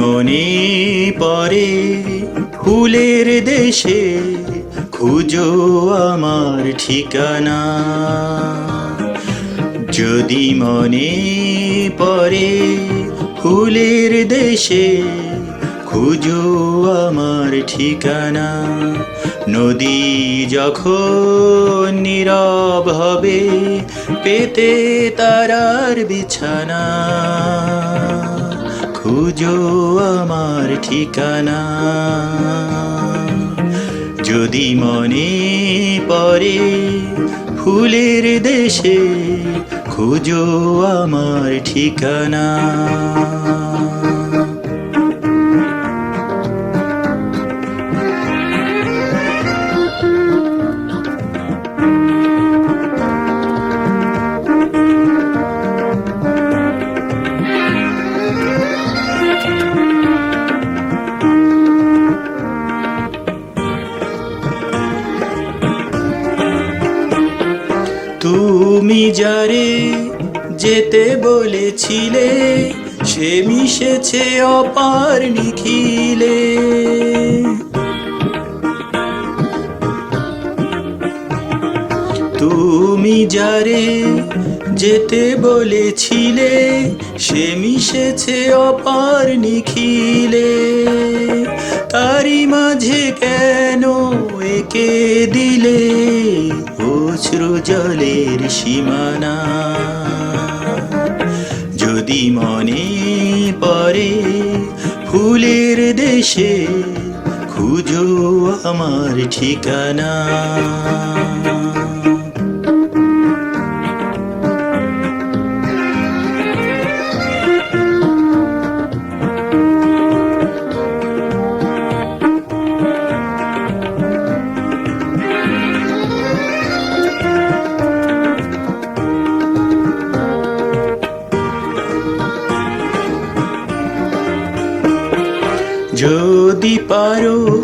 মনে পড়ে ফুলের দেশে, খুঁজো আমার ঠিকানা। যদি মনে পড়ে ফুলের দেশে, খুঁজো আমার ঠিকানা। নদী যখন নীরব হবে, পেতে তারার বিছানা। খুঁজো আমার ঠিকানা। যদি মনে পড়ে ফুলের দেশে, খুঁজো আমার ঠিকানা। তুমি যারে যেতে বলেছিলে, সে মিশেছে অপার নিখিলে। তুমি যারে যেতে বলেছিলে, সে মিশেছে অপার নিখিলে। তারি মাঝে কেন এঁকে দিলে অশ্রু জলের সীমানা। যদি মনে পড়ে ফুলের দেশে, খুঁজো আমার ঠিকানা। যদি পারো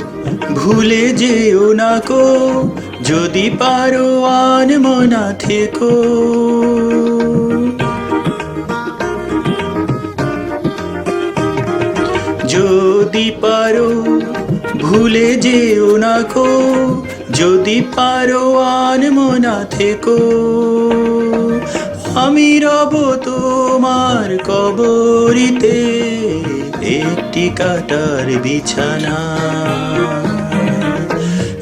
ভুলে যেও না কো, যদি পারো আনমনা থেকো। যদি পারো ভুলে যেও না কো, যদি পারো আনমনা থেকো। আমি রব তোমার কবরিতে একটি কাটার বিছানা।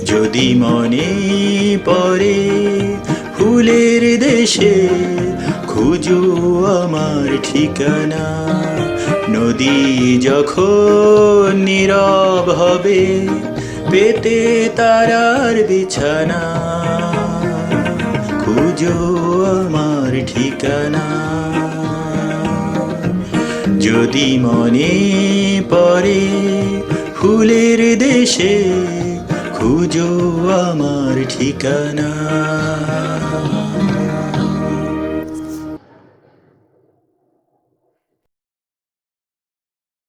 যদি মনে পড়ে ফুলের দেশে, খুঁজো আমার ঠিকানা। নদী যখন নীরব হবে, পেতে তারার বিছানা। খুঁজো আমার ঠিকানা। যদি মনে পড়ে ফুলের দেশে, খুঁজো আমার ঠিকানা।